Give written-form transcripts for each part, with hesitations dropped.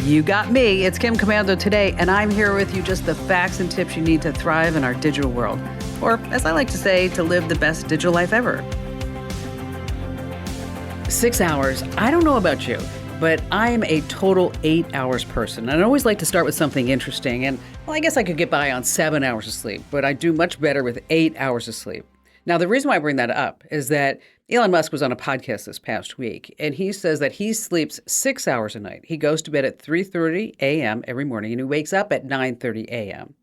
You got me. It's Kim Komando today, and I'm here with you just the facts and tips you need to thrive in our digital world. Or, as I like to say, to live the best digital life ever. 6 hours. I don't know about you, but I am a total 8 hours person. And I always like to start with something interesting. And, well, I guess I could get by on 7 hours of sleep, but I do much better with 8 hours of sleep. Now, the reason why I bring that up is that Elon Musk was on a podcast this past week, and he says that he sleeps 6 hours a night. He goes to bed at 3:30 a.m. every morning, and he wakes up at 9:30 a.m.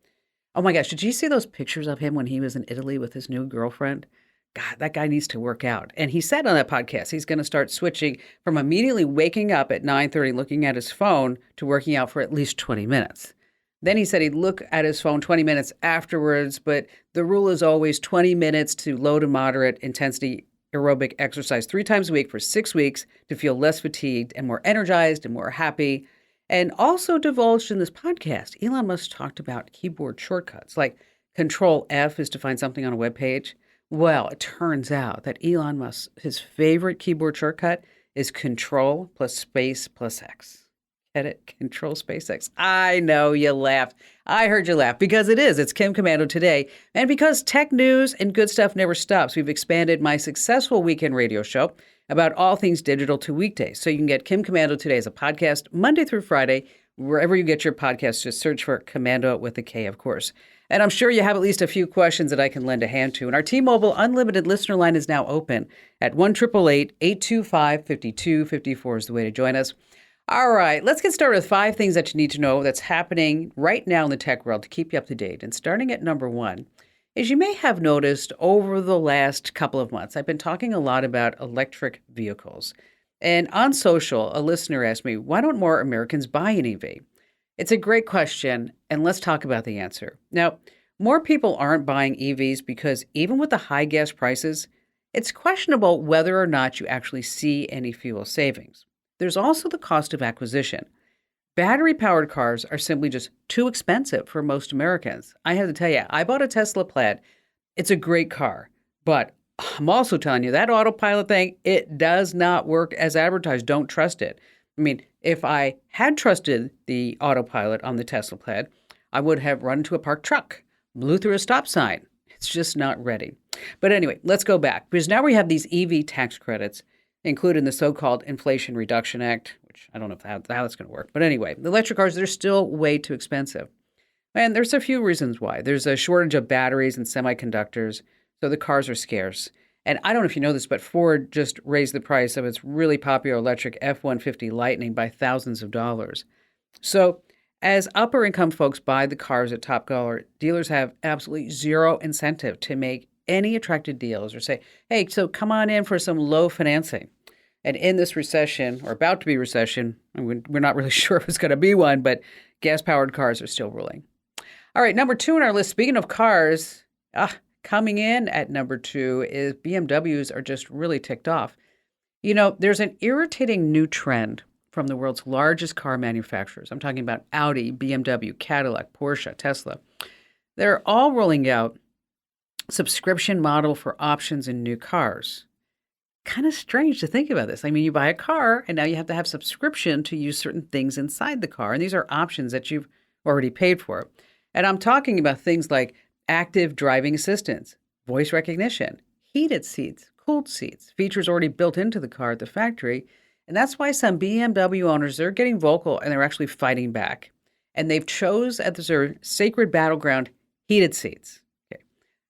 Oh my gosh, did you see those pictures of him when he was in Italy with his new girlfriend? God, that guy needs to work out. And he said on that podcast he's going to start switching from immediately waking up at 9:30 looking at his phone to working out for at least 20 minutes. Then he said he'd look at his phone 20 minutes afterwards, but the rule is always 20 minutes to low to moderate intensity aerobic exercise 3 times a week for 6 weeks to feel less fatigued and more energized and more happy. And also divulged in this podcast, Elon Musk talked about keyboard shortcuts, like Control F is to find something on a web page. Well, it turns out that Elon Musk, his favorite keyboard shortcut is Control plus Space plus X. Get it? Control Space X. I know you laughed. I heard you laugh because it is. It's Kim Komando today. And because tech news and good stuff never stops, we've expanded my successful weekend radio show about all things digital to weekdays. So you can get Kim Komando today as a podcast Monday through Friday, wherever you get your podcasts. Just search for Komando with a K, of course. And I'm sure you have at least a few questions that I can lend a hand to. And our T-Mobile Unlimited listener line is now open at 1-888-825-5254 is the way to join us. All right, let's get started with 5 things that you need to know that's happening right now in the tech world to keep you up to date. And starting at number 1, as you may have noticed over the last couple of months, I've been talking a lot about electric vehicles. And on social, a listener asked me, why don't more Americans buy an EV? It's a great question, and let's talk about the answer. Now, more people aren't buying EVs because even with the high gas prices, it's questionable whether or not you actually see any fuel savings. There's also the cost of acquisition. Battery-powered cars are simply just too expensive for most Americans. I have to tell you, I bought a Tesla Plaid. It's a great car, but I'm also telling you that autopilot thing, it does not work as advertised. Don't trust it. I mean, if I had trusted the autopilot on the Tesla Plaid, I would have run into a parked truck, blew through a stop sign. It's just not ready. But anyway, let's go back because now we have these EV tax credits included in the so-called Inflation Reduction Act, which I don't know how that's going to work. But anyway, the electric cars, they're still way too expensive. And there's a few reasons why. There's a shortage of batteries and semiconductors, so the cars are scarce. And I don't know if you know this, but Ford just raised the price of its really popular electric F-150 Lightning by thousands of dollars. So as upper-income folks buy the cars at Top Dollar, dealers have absolutely zero incentive to make any attractive deals or say, hey, so come on in for some low financing. And in this recession, or about to be recession, we're not really sure if it's going to be one, but gas-powered cars are still ruling. All right, number 2 on our list, speaking of cars, coming in at number 2 is BMWs are just really ticked off. You know, there's an irritating new trend from the world's largest car manufacturers. I'm talking about Audi, BMW, Cadillac, Porsche, Tesla. They're all rolling out subscription model for options in new cars. Kind of strange to think about this. I mean, you buy a car and now you have to have subscription to use certain things inside the car. And these are options that you've already paid for. And I'm talking about things like active driving assistance, voice recognition, heated seats, cooled seats, features already built into the car at the factory. And that's why some BMW owners, they're getting vocal and they're actually fighting back. And they've chose at their sacred battleground heated seats.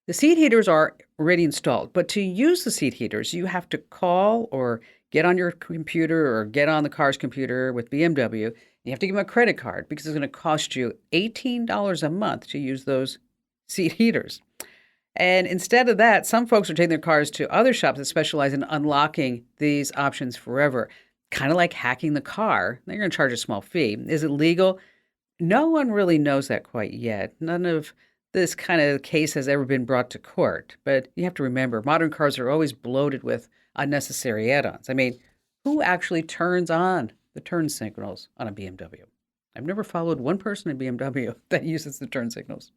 The seat heaters are already installed, but to use the seat heaters, you have to call or get on your computer or get on the car's computer with BMW. You have to give them a credit card because it's going to cost you $18 a month to use those seat heaters. And instead of that, some folks are taking their cars to other shops that specialize in unlocking these options forever, kind of like hacking the car. They're going to charge a small fee. Is it legal? No one really knows that quite yet. None of this kind of case has ever been brought to court. But you have to remember, modern cars are always bloated with unnecessary add-ons. I mean, who actually turns on the turn signals on a BMW? I've never followed one person in BMW that uses the turn signals.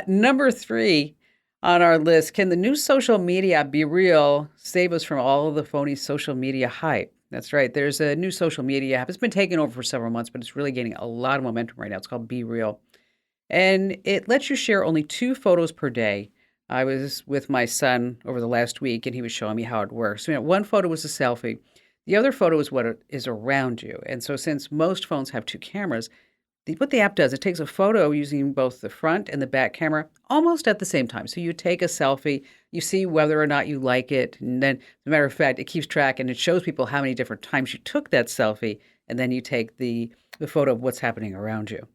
Number 3 on our list, can the new social media Be Real save us from all of the phony social media hype? That's right. There's a new social media app. It's been taken over for several months, but it's really gaining a lot of momentum right now. It's called Be Real. And it lets you share only 2 photos per day. I was with my son over the last week, and he was showing me how it works. So, one photo was a selfie. The other photo is what is around you. And so since most phones have 2 cameras, what the app does, it takes a photo using both the front and the back camera almost at the same time. So you take a selfie, you see whether or not you like it, and then, as a matter of fact, it keeps track and it shows people how many different times you took that selfie, and then you take the photo of what's happening around you.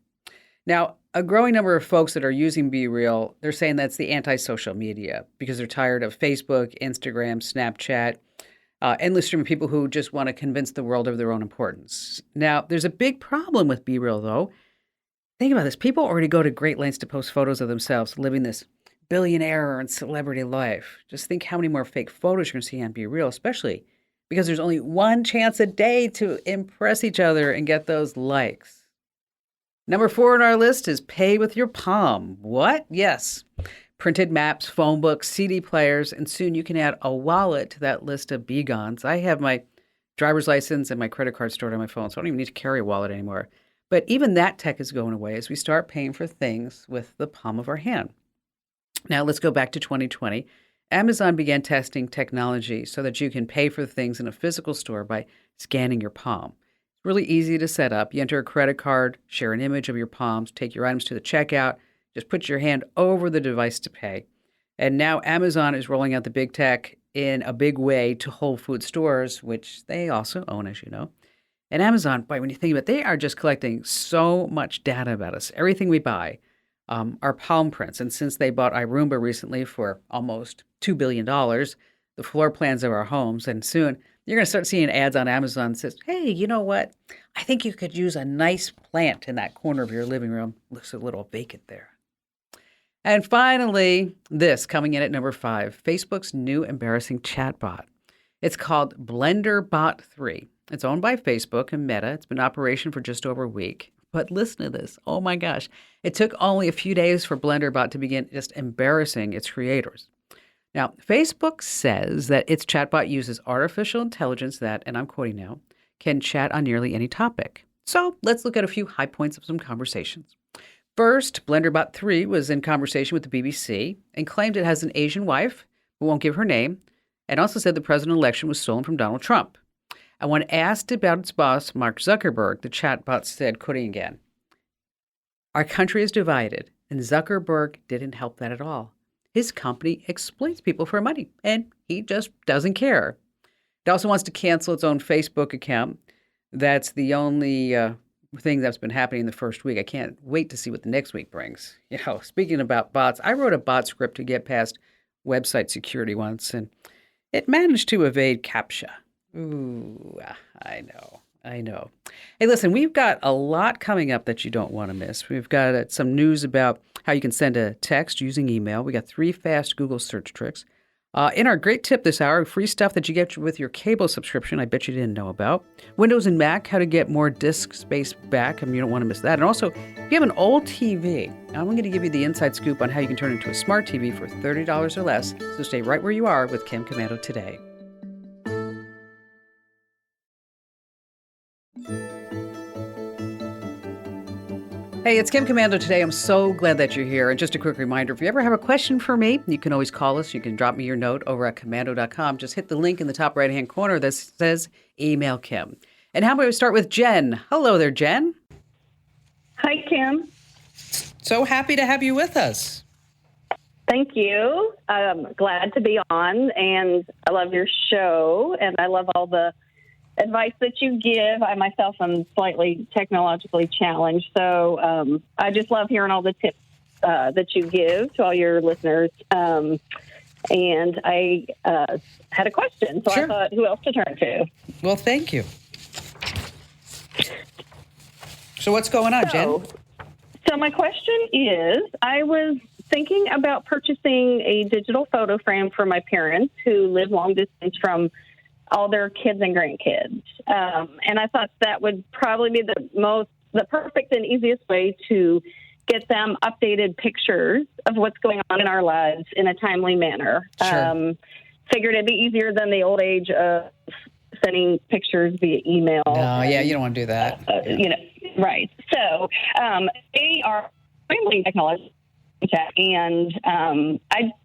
Now, a growing number of folks that are using Be Real, they're saying that's the anti-social media because they're tired of Facebook, Instagram, Snapchat, endless stream of people who just want to convince the world of their own importance. Now, there's a big problem with Be Real, though. Think about this. People already go to great lengths to post photos of themselves living this billionaire and celebrity life. Just think how many more fake photos you're going to see on Be Real, especially because there's only one chance a day to impress each other and get those likes. Number 4 on our list is pay with your palm. What? Yes. Printed maps, phone books, CD players, and soon you can add a wallet to that list of begons. I have my driver's license and my credit card stored on my phone, so I don't even need to carry a wallet anymore. But even that tech is going away as we start paying for things with the palm of our hand. Now let's go back to 2020. Amazon began testing technology so that you can pay for things in a physical store by scanning your palm. It's really easy to set up. You enter a credit card, share an image of your palms, take your items to the checkout, just put your hand over the device to pay. And now Amazon is rolling out the big tech in a big way to Whole Food stores, which they also own, as you know. And Amazon, boy, when you think about it, they are just collecting so much data about us. Everything we buy, our palm prints. And since they bought iRoomba recently for almost $2 billion, the floor plans of our homes, and soon you're going to start seeing ads on Amazon that says, hey, you know what? I think you could use a nice plant in that corner of your living room. Looks a little vacant there. And finally, this coming in at number 5, Facebook's new embarrassing chatbot. It's called BlenderBot 3. It's owned by Facebook and Meta. It's been in operation for just over a week. But listen to this. Oh my gosh. It took only a few days for BlenderBot to begin just embarrassing its creators. Now, Facebook says that its chatbot uses artificial intelligence that, and I'm quoting now, can chat on nearly any topic. So let's look at a few high points of some conversations. First, BlenderBot 3 was in conversation with the BBC and claimed it has an Asian wife who won't give her name, and also said the presidential election was stolen from Donald Trump. And when asked about its boss, Mark Zuckerberg, the chatbot said, quoting again, "Our country is divided, and Zuckerberg didn't help that at all. His company exploits people for money, and he just doesn't care." It also wants to cancel its own Facebook account. That's the only thing that's been happening in the first week. I can't wait to see what the next week brings. You know, speaking about bots, I wrote a bot script to get past website security once, and it managed to evade CAPTCHA. Ooh, I know. Hey, listen, we've got a lot coming up that you don't want to miss. We've got some news about how you can send a text using email. We got 3 fast Google search tricks. In our great tip this hour, free stuff that you get with your cable subscription, I bet you didn't know about. Windows and Mac, how to get more disk space back. I mean, you don't want to miss that. And also, if you have an old TV, I'm going to give you the inside scoop on how you can turn it into a smart TV for $30 or less. So stay right where you are with Kim Komando today. Hey, it's Kim Komando today. I'm so glad that you're here. And just a quick reminder, if you ever have a question for me, you can always call us. You can drop me your note over at komando.com. Just hit the link in the top right-hand corner that says Email Kim. And how about we start with Jen? Hello there, Jen. Hi, Kim. So happy to have you with us. Thank you. I'm glad to be on, and I love your show, and I love all the advice that you give. I myself am slightly technologically challenged, so I just love hearing all the tips that you give to all your listeners. And I had a question, so Sure. I thought, who else to turn to? Well, thank you. So what's going on, Jen? So my question is, I was thinking about purchasing a digital photo frame for my parents who live long distance from all their kids and grandkids. And I thought that would probably be the perfect and easiest way to get them updated pictures of what's going on in our lives in a timely manner. Sure. Figured it'd be easier than the old age of sending pictures via email. No, yeah, you don't want to do that. Right. So they are extremely technology. And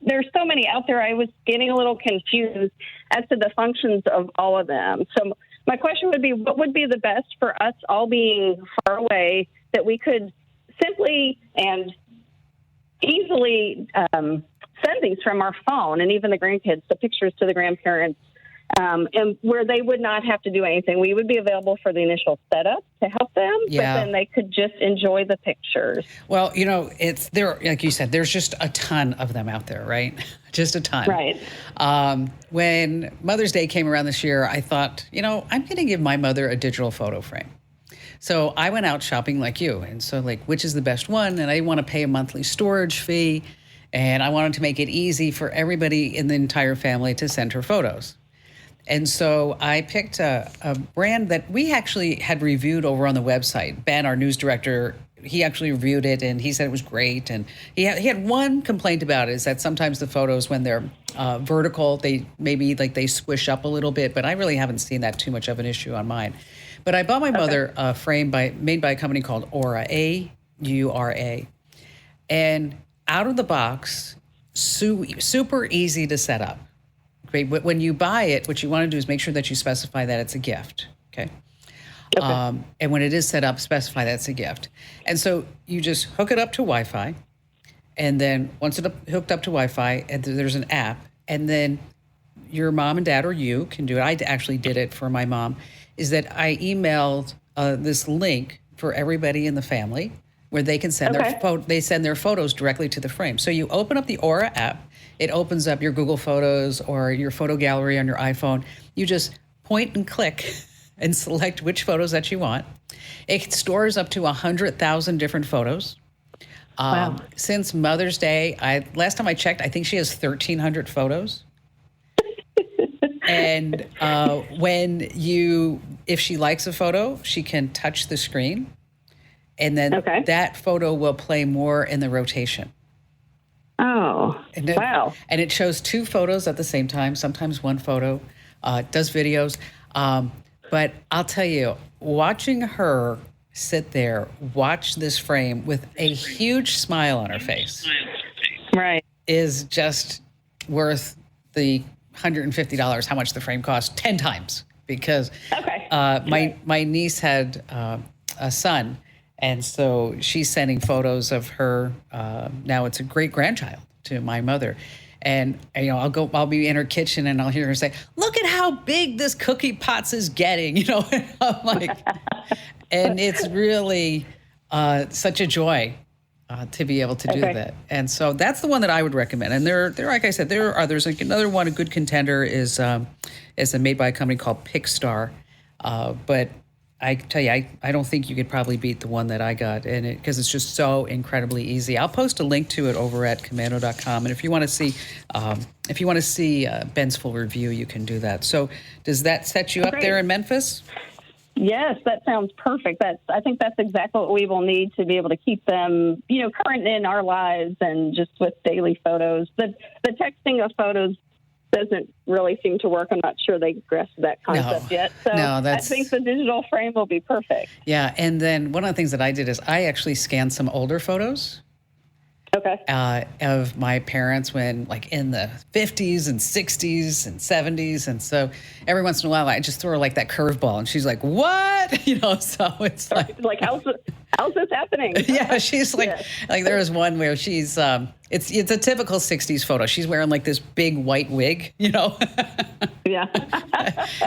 there's so many out there. I was getting a little confused as to the functions of all of them. So my question would be, what would be the best for us all being far away that we could simply and easily send things from our phone, and even the grandkids, the pictures to the grandparents, and where they would not have to do anything. We would be available for the initial setup to help them, but then they could just enjoy the pictures. Well, it's there, like you said, there's just a ton of them out there, right? Just a ton. Right. When Mother's Day came around this year, I thought, I'm going to give my mother a digital photo frame. So I went out shopping like you. And so which is the best one? And I didn't want to pay a monthly storage fee. And I wanted to make it easy for everybody in the entire family to send her photos. And so I picked a brand that we actually had reviewed over on the website. Ben, our news director, he actually reviewed it, and he said it was great. And he had one complaint about it, is that sometimes the photos, when they're vertical, they they squish up a little bit. But I really haven't seen that too much of an issue on mine. But I bought my mother a frame made by a company called Aura, A-U-R-A. And out of the box, super easy to set up. When you buy it, what you want to do is make sure that you specify that it's a gift, okay? And when it is set up, specify that it's a gift. And so you just hook it up to Wi-Fi, and then once it's hooked up to Wi-Fi, and there's an app, and then your mom and dad or you can do it. I actually did it for my mom, is that I emailed this link for everybody in the family where they can send their photos directly to the frame. So you open up the Aura app. It opens up your Google Photos or your photo gallery on your iPhone. You just point and click and select which photos that you want. It stores up to 100,000 different photos. Wow. Since Mother's Day, last time I checked, I think she has 1,300 photos. And if she likes a photo, she can touch the screen, and then that photo will play more in the rotation. Oh, wow. And it shows two photos at the same time, sometimes one photo, does videos. But I'll tell you, watching her sit there, watch this frame with a huge smile on her face, right, is just worth the $150, how much the frame cost, 10 times. Because my niece had a son, and so she's sending photos of her. Now it's a great grandchild to my mother, and I'll be in her kitchen and I'll hear her say, "Look at how big this cookie pots is getting," And I'm like, and it's really such a joy to be able to do that. And so that's the one that I would recommend. And there, like I said, there are others. Like another one, a good contender is made by a company called Pixstar, but I tell you, I don't think you could probably beat the one that I got, and because it's just so incredibly easy. I'll post a link to it over at Komando.com, and if you want to see Ben's full review, you can do that. So, does that set you up there in Memphis? Yes, that sounds perfect. I think that's exactly what we will need to be able to keep them, current in our lives, and just with daily photos. The texting of photos doesn't really seem to work. I'm not sure they grasped that concept yet. So I think the digital frame will be perfect. Yeah, and then one of the things that I did is I actually scanned some older photos of my parents when, in the 50s and 60s and 70s. And so every once in a while, I just throw her that curveball, and she's like, "What?" So it's how's this happening? Yeah, she's there was one where she's, it's a typical 60s photo. She's wearing this big white wig, Yeah.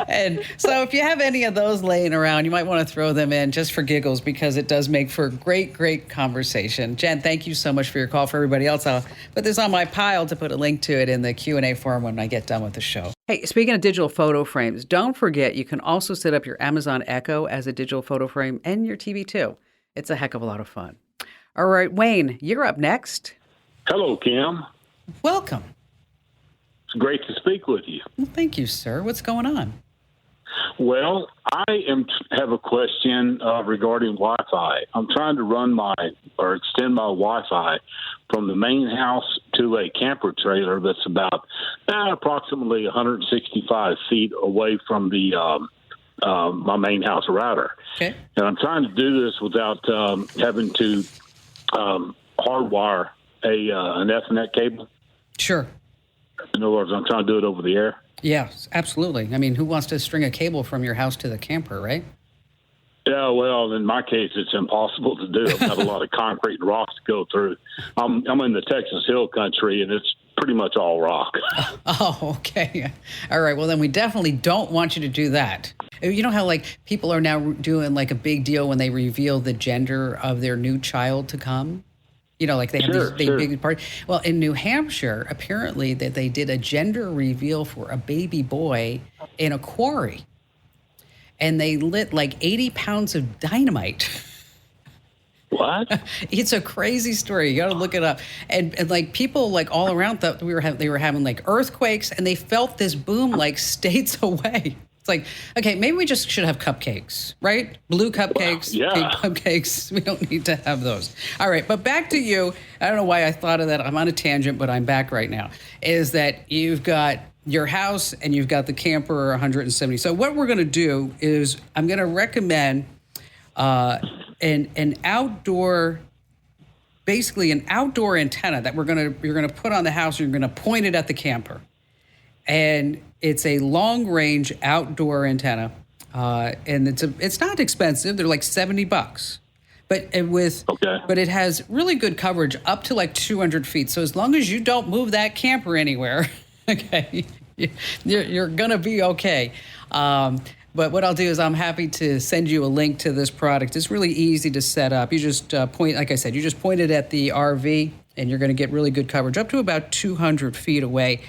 And so if you have any of those laying around, you might want to throw them in just for giggles, because it does make for great conversation. Jen, thank you so much for your call. For everybody else, I'll put this on my pile to put a link to it in the Q&A forum when I get done with the show. Hey, speaking of digital photo frames, don't forget you can also set up your Amazon Echo as a digital photo frame and your TV too. It's a heck of a lot of fun. All right, Wayne, you're up next. Hello, Kim. Welcome. It's great to speak with you. Well, thank you, sir. What's going on? Well, I have a question regarding Wi-Fi. I'm trying to extend my Wi-Fi from the main house to a camper trailer that's about approximately 165 feet away from the my main house router. Okay. And I'm trying to do this without having to hardwire an Ethernet cable. Sure. In other words, I'm trying to do it over the air. Yes, absolutely. I mean, who wants to string a cable from your house to the camper, right? Yeah, well, in my case, it's impossible to do. I've got a lot of concrete and rocks to go through. I'm in the Texas Hill Country, and it's pretty much all rock. Oh, okay. All right. Well, then we definitely don't want you to do that. You know how, like, people are now doing, like, a big deal when they reveal the gender of their new child to come? You know, like they have these big parties. Well, in New Hampshire, apparently that they did a gender reveal for a baby boy in a quarry. And they lit like 80 pounds of dynamite. What? It's a crazy story. You got to look it up. And like people like all around thought they were having like earthquakes, and they felt this boom like states away. It's like, okay, maybe we just should have cupcakes, right? Blue cupcakes, pink cupcakes. We don't need to have those. All right, but back to you. I don't know why I thought of that. I'm on a tangent, but I'm back right now. Is that you've got your house and you've got the camper 170. So what we're going to do is I'm going to recommend an outdoor, basically an outdoor antenna that you're going to put on the house. And you're going to point it at the camper, and it's a long range outdoor antenna, and it's not expensive. They're like $70, but it has really good coverage up to like 200 feet. So as long as you don't move that camper anywhere, okay, you're gonna be okay. But what I'll do is I'm happy to send you a link to this product. It's really easy to set up. You just point, like I said, you just point it at the RV, and you're going to get really good coverage up to about 200 feet away.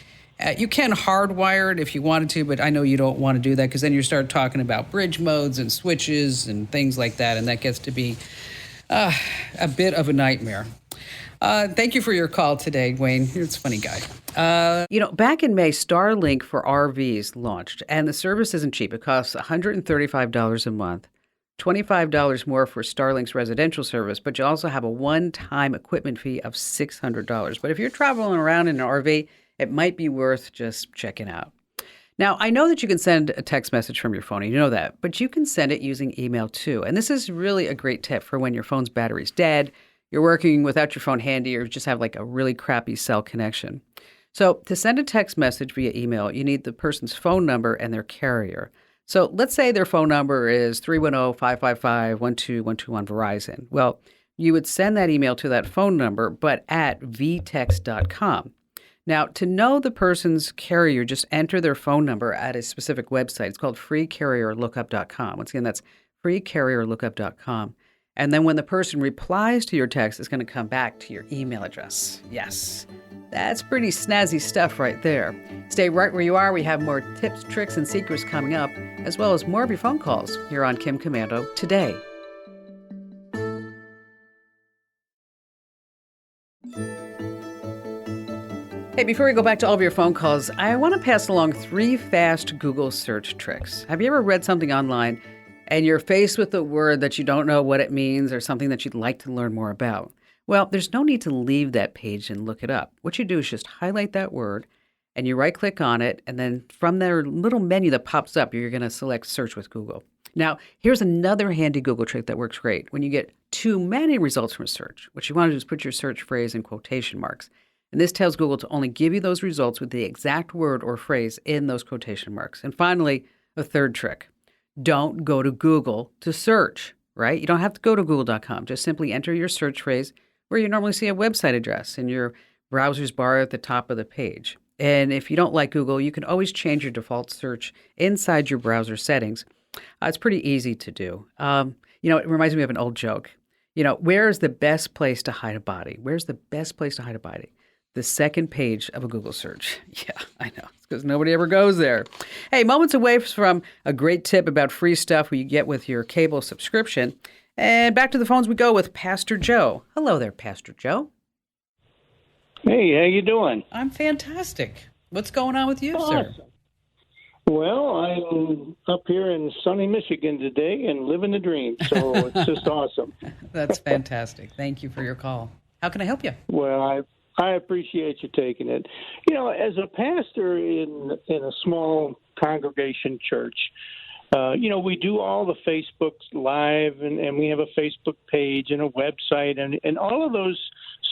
You can hardwire it if you wanted to, but I know you don't want to do that because then you start talking about bridge modes and switches and things like that, and that gets to be a bit of a nightmare. Thank you for your call today, Wayne. You're a funny guy. Back in May, Starlink for RVs launched, and the service isn't cheap. It costs $135 a month, $25 more for Starlink's residential service, but you also have a one-time equipment fee of $600. But if you're traveling around in an RV, it might be worth just checking out. Now, I know that you can send a text message from your phone, you know that, but you can send it using email too. And this is really a great tip for when your phone's battery's dead, you're working without your phone handy, or just have like a really crappy cell connection. So to send a text message via email, you need the person's phone number and their carrier. So let's say their phone number is 310-555-12121 Verizon. Well, you would send that email to that phone number, but at vtext.com. Now, to know the person's carrier, just enter their phone number at a specific website. It's called freecarrierlookup.com. Once again, that's freecarrierlookup.com. And then when the person replies to your text, it's going to come back to your email address. Yes, that's pretty snazzy stuff right there. Stay right where you are. We have more tips, tricks, and secrets coming up, as well as more of your phone calls here on Kim Komando today. Hey, before we go back to all of your phone calls, I want to pass along 3 fast Google search tricks. Have you ever read something online and you're faced with a word that you don't know what it means or something that you'd like to learn more about? Well, there's no need to leave that page and look it up. What you do is just highlight that word and you right-click on it, and then from their little menu that pops up, you're going to select Search with Google. Now, here's another handy Google trick that works great. When you get too many results from a search, what you want to do is put your search phrase in quotation marks. And this tells Google to only give you those results with the exact word or phrase in those quotation marks. And finally, a third trick. Don't go to Google to search, right? You don't have to go to google.com. Just simply enter your search phrase where you normally see a website address in your browser's bar at the top of the page. And if you don't like Google, you can always change your default search inside your browser settings. It's pretty easy to do. It reminds me of an old joke. Where is the best place to hide a body? Where's the best place to hide a body? The second page of a Google search. Yeah, I know. It's because nobody ever goes there. Hey, moments away from a great tip about free stuff you get with your cable subscription. And back to the phones we go with Pastor Joe. Hello there, Pastor Joe. Hey, how you doing? I'm fantastic. What's going on with you, sir? Well, I'm up here in sunny Michigan today and living the dream, so it's just awesome. That's fantastic. Thank you for your call. How can I help you? Well, I appreciate you taking it. As a pastor in a small congregation church, we do all the Facebook Live, and we have a Facebook page and a website and all of those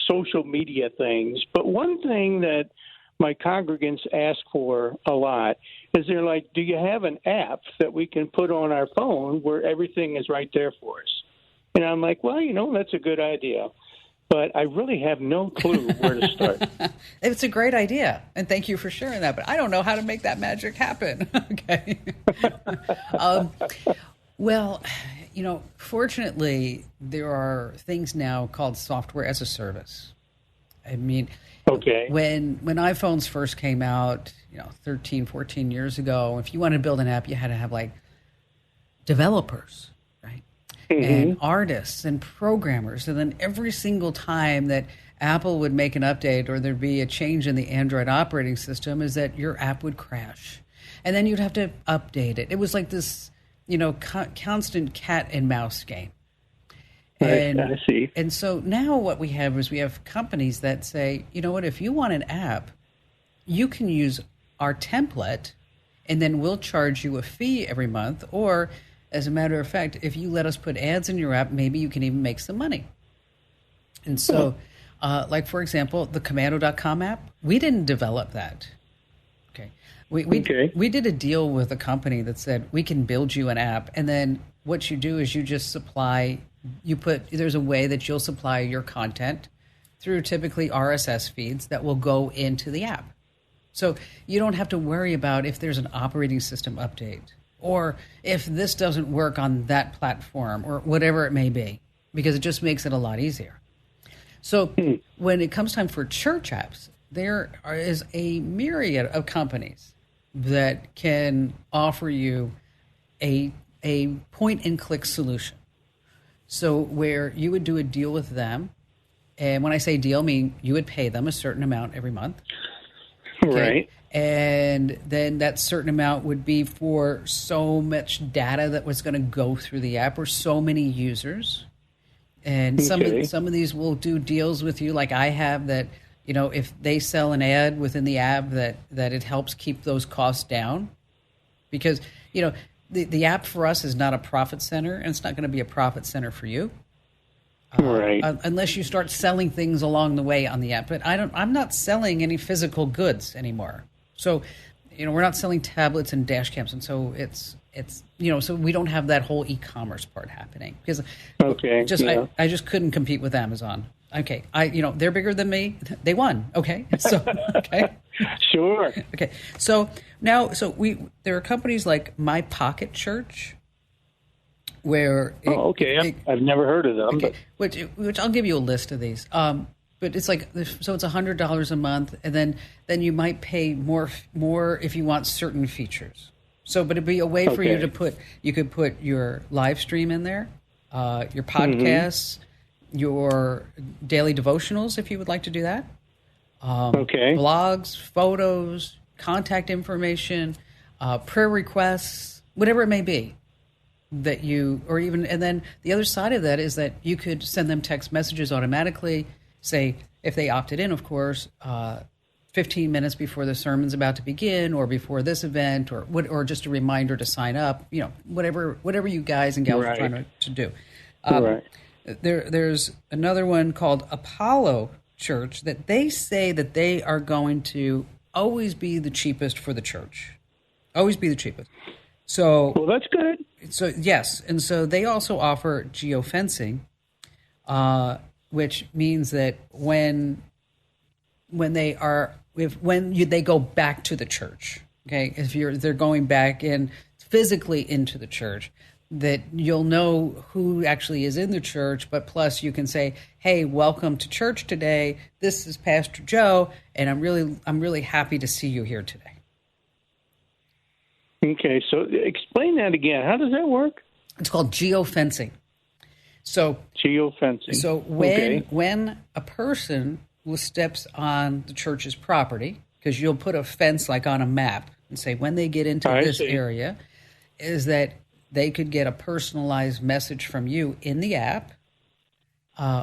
social media things. But one thing that my congregants ask for a lot is they're like, do you have an app that we can put on our phone where everything is right there for us? And I'm like, well, that's a good idea. But I really have no clue where to start. It's a great idea, and thank you for sharing that. But I don't know how to make that magic happen. Okay. Well, fortunately, there are things now called software as a service. I mean, okay. When iPhones first came out, 13, 14 years ago, if you wanted to build an app, you had to have like developers, right? And artists and programmers. And then every single time that Apple would make an update or there'd be a change in the Android operating system is that your app would crash. And then you'd have to update it. It was like this, constant cat and mouse game. And, I see. And so now what we have is we have companies that say, you know what, if you want an app, you can use our template and then we'll charge you a fee every month. Or as a matter of fact, if you let us put ads in your app, maybe you can even make some money. And so, like, for example, the Komando.com app, we didn't develop that. Okay. We did a deal with a company that said, we can build you an app. And then what you do is you just supply, there's a way that you'll supply your content through typically RSS feeds that will go into the app. So you don't have to worry about if there's an operating system update or if this doesn't work on that platform or whatever it may be, because it just makes it a lot easier. So when it comes time for church apps, there is a myriad of companies that can offer you a point-and-click solution. So where you would do a deal with them, and when I say deal, I mean you would pay them a certain amount every month. Okay? Right. And then that certain amount would be for so much data that was going to go through the app or so many users. And some of these will do deals with you like I have that, if they sell an ad within the app that it helps keep those costs down. Because, the app for us is not a profit center, and it's not going to be a profit center for you. Right. Unless you start selling things along the way on the app. But I'm not selling any physical goods anymore. So, we're not selling tablets and dash cams. And so it's so we don't have that whole e-commerce part happening because I just couldn't compete with Amazon. Okay. They're bigger than me. They won. Okay. So, okay. Sure. Okay. So now, there are companies like My Pocket Church where. I've never heard of them. Okay. Which I'll give you a list of these. But it's like, so it's $100 a month, and then you might pay more if you want certain features. So, but it'd be a way for you to you could put your live stream in there, your podcasts, your daily devotionals, if you would like to do that. Blogs, photos, contact information, prayer requests, whatever it may be and then the other side of that is that you could send them text messages automatically. Say, if they opted in, of course, 15 minutes before the sermon's about to begin or before this event or just a reminder to sign up, whatever you guys and gals are trying to do. There's another one called Apollo Church that they say that they are going to always be the cheapest for the church. Always be the cheapest. So, well, that's good. So, yes. And so they also offer geofencing, which means that when they go back to the church, okay, if they're going back in physically into the church, that you'll know who actually is in the church, but plus you can say, "Hey, welcome to church today. This is Pastor Joe, and I'm really happy to see you here today." Okay, so explain that again. How does that work? It's called geofencing. So geofencing. So when a person steps on the church's property, because you'll put a fence like on a map and say when they get into this area, is that they could get a personalized message from you in the app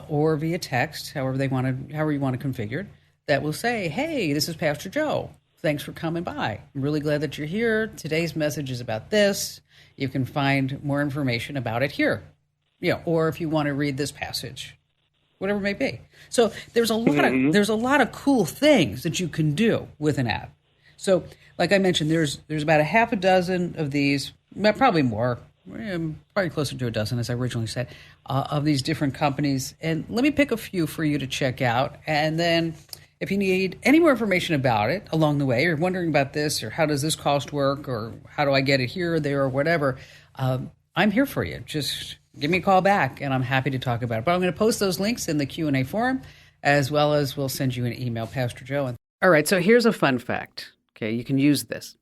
or via text, however you want to configure it, that will say, hey, this is Pastor Joe. Thanks for coming by. I'm really glad that you're here. Today's message is about this. You can find more information about it here. Or if you want to read this passage, whatever it may be. So there's a lot of cool things that you can do with an app. So like I mentioned, there's about a half a dozen of these, probably more, probably closer to a dozen, as I originally said, of these different companies. And let me pick a few for you to check out. And then if you need any more information about it along the way, or wondering about this, or how does this cost work, or how do I get it here or there, or whatever, I'm here for you. Just give me a call back, and I'm happy to talk about it. But I'm going to post those links in the Q&A forum, as well as we'll send you an email, Pastor Joe. All right, so here's a fun fact. Okay, you can use this.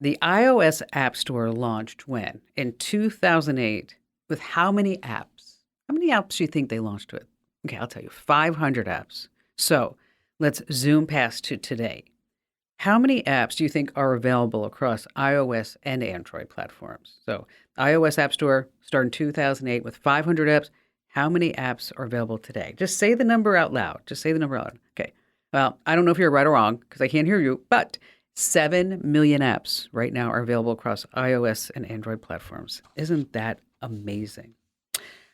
The iOS App Store launched when? In 2008. With how many apps? How many apps do you think they launched with? Okay, I'll tell you, 500 apps. So let's zoom past to today. How many apps do you think are available across iOS and Android platforms? So iOS App Store started in 2008 with 500 apps. How many apps are available today? Just say the number out loud. Just say the number out loud. Okay. Well, I don't know if you're right or wrong because I can't hear you, but 7 million apps right now are available across iOS and Android platforms. Isn't that amazing?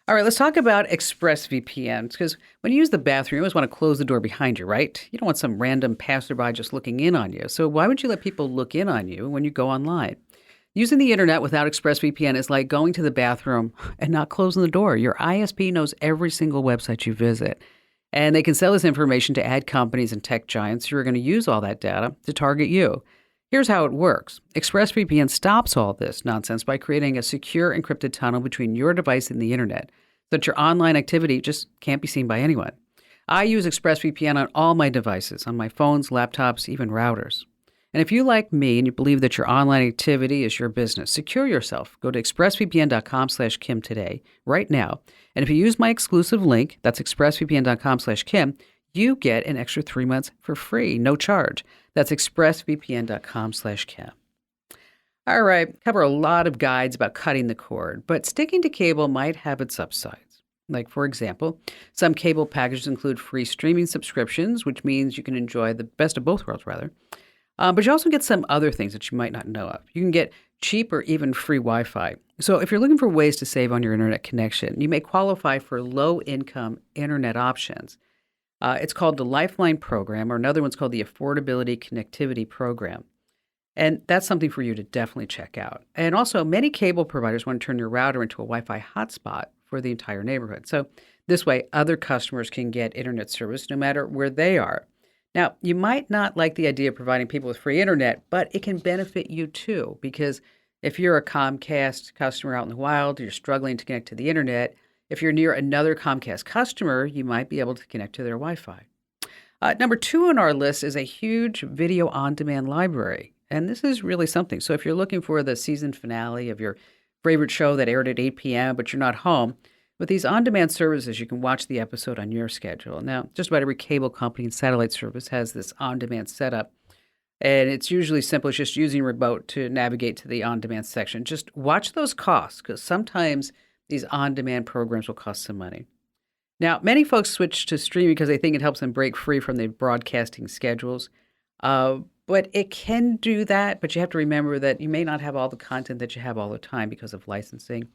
All right, let's talk about ExpressVPN, because when you use the bathroom, you always want to close the door behind you, right? You don't want some random passerby just looking in on you. So why would you let people look in on you when you go online? Using the internet without ExpressVPN is like going to the bathroom and not closing the door. Your ISP knows every single website you visit, and they can sell this information to ad companies and tech giants who are going to use all that data to target you. Here's how it works. ExpressVPN stops all this nonsense by creating a secure encrypted tunnel between your device and the internet so that your online activity just can't be seen by anyone. I use ExpressVPN on all my devices, on my phones, laptops, even routers. And if you like me and you believe that your online activity is your business, secure yourself. Go to expressvpn.com/Kim today, right now. And if you use my exclusive link, that's expressvpn.com/Kim, you get an extra 3 months for free, no charge. That's expressvpn.com/Kim. All right, cover a lot of guides about cutting the cord, but sticking to cable might have its upsides. Like, for example, some cable packages include free streaming subscriptions, which means you can enjoy the best of both worlds, rather. But you also get some other things that you might not know of. You can get cheap or even free Wi-Fi. So if you're looking for ways to save on your internet connection, you may qualify for low-income internet options. It's called the Lifeline Program, or another one's called the Affordability Connectivity Program. And that's something for you to definitely check out. And also, many cable providers want to turn your router into a Wi-Fi hotspot for the entire neighborhood. So this way, other customers can get internet service no matter where they are. Now, you might not like the idea of providing people with free internet, but it can benefit you too, because if you're a Comcast customer out in the wild, you're struggling to connect to the internet, if you're near another Comcast customer, you might be able to connect to their Wi-Fi. Number 2 on our list is a huge video on-demand library. And this is really something. So if you're looking for the season finale of your favorite show that aired at 8 p.m., but you're not home, with these on-demand services, you can watch the episode on your schedule. Now, just about every cable company and satellite service has this on-demand setup. And it's usually simple. It's just using a remote to navigate to the on-demand section. Just watch those costs, because sometimes these on-demand programs will cost some money. Now, many folks switch to streaming because they think it helps them break free from their broadcasting schedules. But it can do that, but you have to remember that you may not have all the content that you have all the time because of licensing.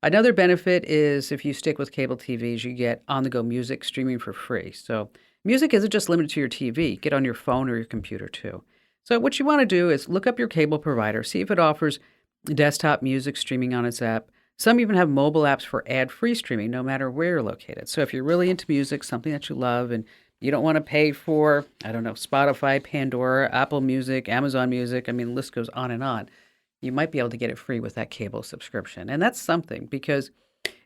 Another benefit is if you stick with cable TVs, you get on-the-go music streaming for free. So music isn't just limited to your TV. Get on your phone or your computer too. So what you want to do is look up your cable provider, see if it offers desktop music streaming on its app. Some even have mobile apps for ad-free streaming, no matter where you're located. So if you're really into music, something that you love, and you don't want to pay for, Spotify, Pandora, Apple Music, Amazon Music, the list goes on and on, you might be able to get it free with that cable subscription. And that's something, because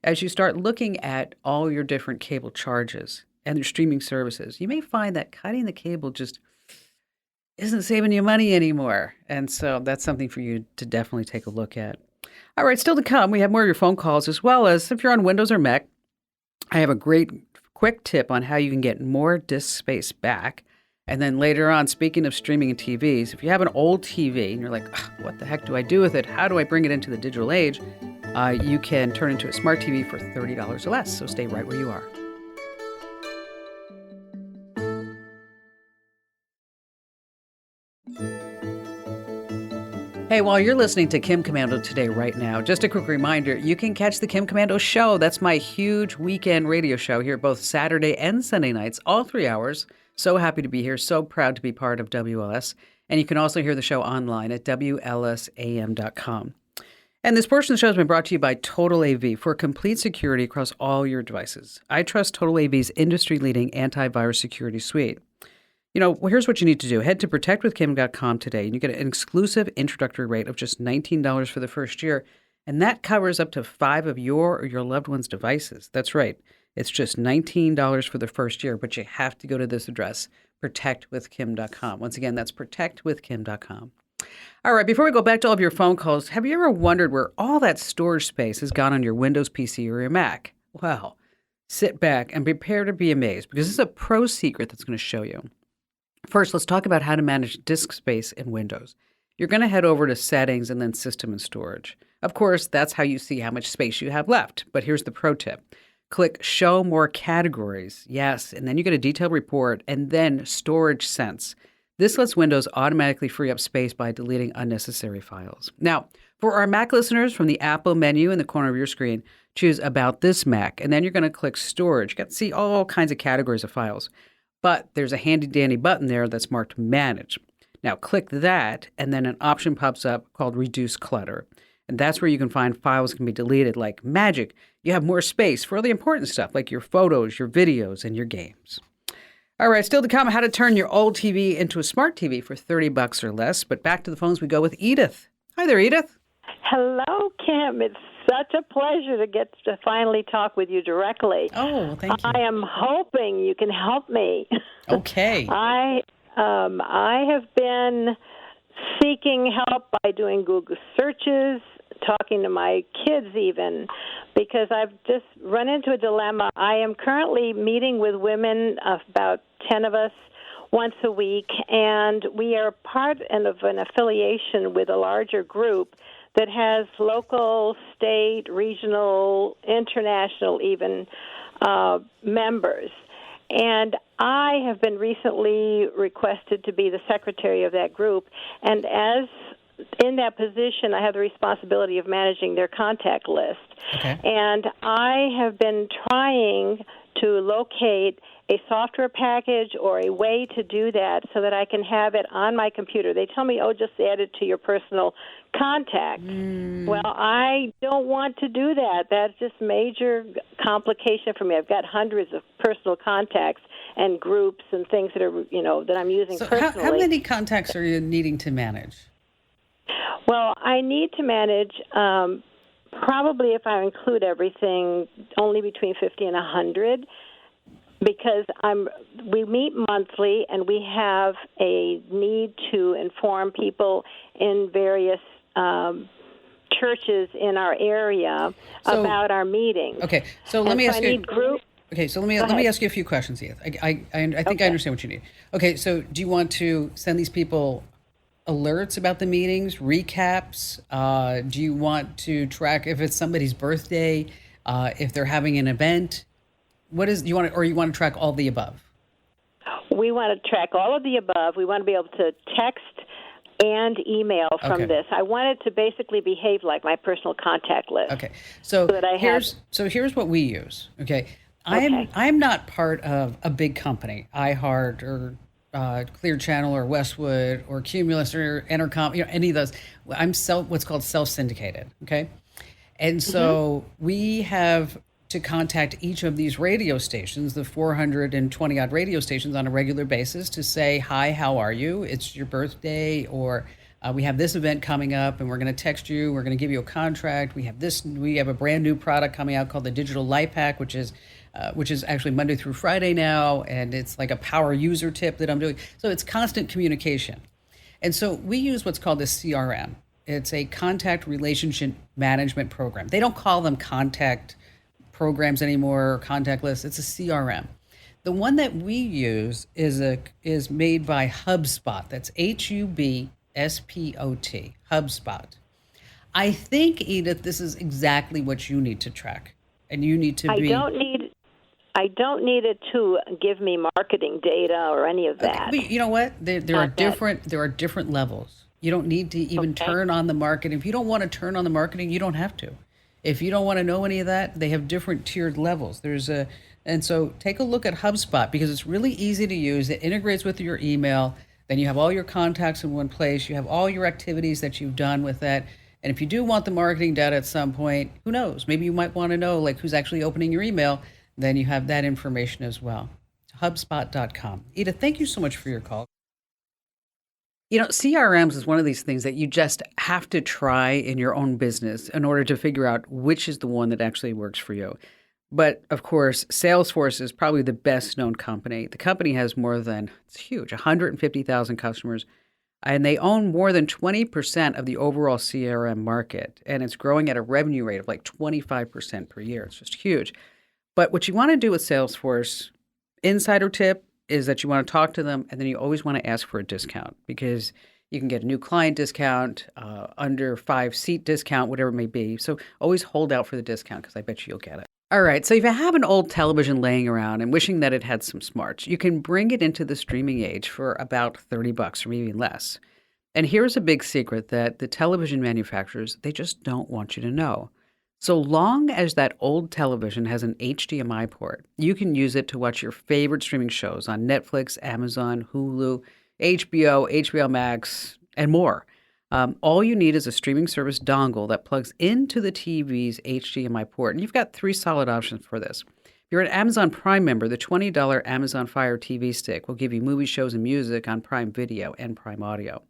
as you start looking at all your different cable charges and your streaming services, you may find that cutting the cable just isn't saving you money anymore. And so that's something for you to definitely take a look at. All right, still to come, we have more of your phone calls, as well as if you're on Windows or Mac, I have a great quick tip on how you can get more disk space back. And then later on, speaking of streaming and TVs, if you have an old TV and you're like, what the heck do I do with it? How do I bring it into the digital age? You can turn it into a smart TV for $30 or less. So stay right where you are. Hey, while you're listening to Kim Komando today, right now, just a quick reminder, you can catch the Kim Komando show. That's my huge weekend radio show here, both Saturday and Sunday nights, all 3 hours. So happy to be here. So proud to be part of WLS. And you can also hear the show online at WLSAM.com. And this portion of the show has been brought to you by Total AV for complete security across all your devices. I trust Total AV's industry-leading antivirus security suite. Here's what you need to do. Head to protectwithkim.com today, and you get an exclusive introductory rate of just $19 for the first year, and that covers up to 5 of your or your loved one's devices. That's right. It's just $19 for the first year, but you have to go to this address, protectwithkim.com. Once again, that's protectwithkim.com. All right, before we go back to all of your phone calls, have you ever wondered where all that storage space has gone on your Windows PC or your Mac? Well, sit back and prepare to be amazed, because this is a pro secret that's going to show you. First, let's talk about how to manage disk space in Windows. You're going to head over to Settings and then System and Storage. Of course, that's how you see how much space you have left. But here's the pro tip. Click Show More Categories. Yes, and then you get a detailed report and then Storage Sense. This lets Windows automatically free up space by deleting unnecessary files. Now, for our Mac listeners, from the Apple menu in the corner of your screen, choose About This Mac, and then you're going to click Storage. You get to see all kinds of categories of files. But there's a handy-dandy button there that's marked Manage. Now click that, and then an option pops up called Reduce Clutter. And that's where you can find files that can be deleted like magic. You have more space for all the important stuff like your photos, your videos, and your games. All right, still to come, how to turn your old TV into a smart TV for $30 or less. But back to the phones we go with Edith. Hi there, Edith. Hello, Kim. It's such a pleasure to get to finally talk with you directly. Oh, thank you. I am hoping you can help me. Okay. I have been seeking help by doing Google searches, talking to my kids even, because I've just run into a dilemma. I am currently meeting with women, about 10 of us, once a week, and we are part of an affiliation with a larger group that has local, state, regional, international even members. And I have been recently requested to be the secretary of that group. And as in that position, I have the responsibility of managing their contact list. Okay. And I have been trying to locate a software package or a way to do that so that I can have it on my computer. They tell me, just add it to your personal contact. Well, I don't want to do that. That's just major complication for me. I've got hundreds of personal contacts and groups and things that are, that I'm using personally. How many contacts are you needing to manage? Well, I need to manage, probably if I include everything, only between 50 and 100. Because we meet monthly, and we have a need to inform people in various churches in our area about our meetings. Okay, so let me ask you. Okay, so let me ask you a few questions, Edith. I think I understand what you need. Okay, so do you want to send these people alerts about the meetings, recaps? Do you want to track if it's somebody's birthday, if they're having an event? You want to track all the above? We want to track all of the above. We want to be able to text and email from this. I want it to basically behave like my personal contact list. Okay. So here's what we use. Okay. I'm not part of a big company, iHeart or Clear Channel or Westwood or Cumulus or Entercom, any of those. I'm what's called self-syndicated. Okay. And so we have to contact each of these radio stations, the 420 odd radio stations, on a regular basis to say, hi, how are you? It's your birthday, or we have this event coming up and we're going to text you. We're going to give you a contract. We have a brand new product coming out called the Digital Life Hack, which is actually Monday through Friday now. And it's like a power user tip that I'm doing. So it's constant communication. And so we use what's called the CRM. It's a contact relationship management program. They don't call them contact programs anymore or contact lists. It's a CRM. The one that we use is made by HubSpot. That's HUBSPOT. HubSpot. I think, Edith, this is exactly what you need to track, and you need to be. I don't need it to give me marketing data or any of that. Okay, but you know what? There are different levels. You don't need to even turn on the marketing. If you don't want to turn on the marketing, you don't have to. If you don't want to know any of that, they have different tiered levels. And so take a look at HubSpot because it's really easy to use. It integrates with your email. Then you have all your contacts in one place. You have all your activities that you've done with that. And if you do want the marketing data at some point, who knows? Maybe you might want to know like who's actually opening your email. Then you have that information as well. HubSpot.com. Edith, thank you so much for your call. You know, CRMs is one of these things that you just have to try in your own business in order to figure out which is the one that actually works for you. But of course, Salesforce is probably the best known company. The company has more than, it's huge, 150,000 customers, and they own more than 20% of the overall CRM market. And it's growing at a revenue rate of like 25% per year. It's just huge. But what you want to do with Salesforce, insider tip, is that you want to talk to them, and then you always want to ask for a discount because you can get a new client discount, under 5-seat discount, whatever it may be. So always hold out for the discount because I bet you'll get it. All right, so if you have an old television laying around and wishing that it had some smarts, you can bring it into the streaming age for about $30 or maybe less. And here's a big secret that the television manufacturers, they just don't want you to know. So long as that old television has an HDMI port, you can use it to watch your favorite streaming shows on Netflix, Amazon, Hulu, HBO, HBO Max, and more. All you need is a streaming service dongle that plugs into the TV's HDMI port. And you've got 3 solid options for this. If you're an Amazon Prime member, the $20 Amazon Fire TV stick will give you movie shows and music on Prime Video and Prime Audio.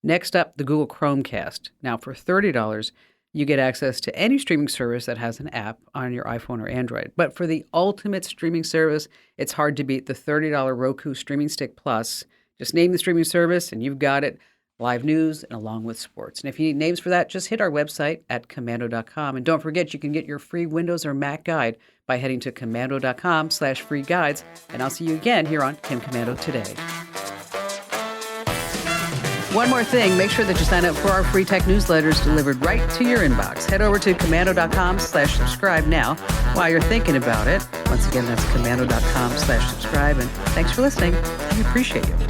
Next up, the Google Chromecast. Now, for $30, you get access to any streaming service that has an app on your iPhone or Android. But for the ultimate streaming service, it's hard to beat the $30 Roku Streaming Stick Plus. Just name the streaming service and you've got it. Live news and along with sports. And if you need names for that, just hit our website at Komando.com. And don't forget, you can get your free Windows or Mac guide by heading to Komando.com/free guides. And I'll see you again here on Kim Komando Today. One more thing, make sure that you sign up for our free tech newsletters delivered right to your inbox. Head over to Komando.com/subscribe now while you're thinking about it. Once again, that's Komando.com/subscribe. And thanks for listening. We appreciate you.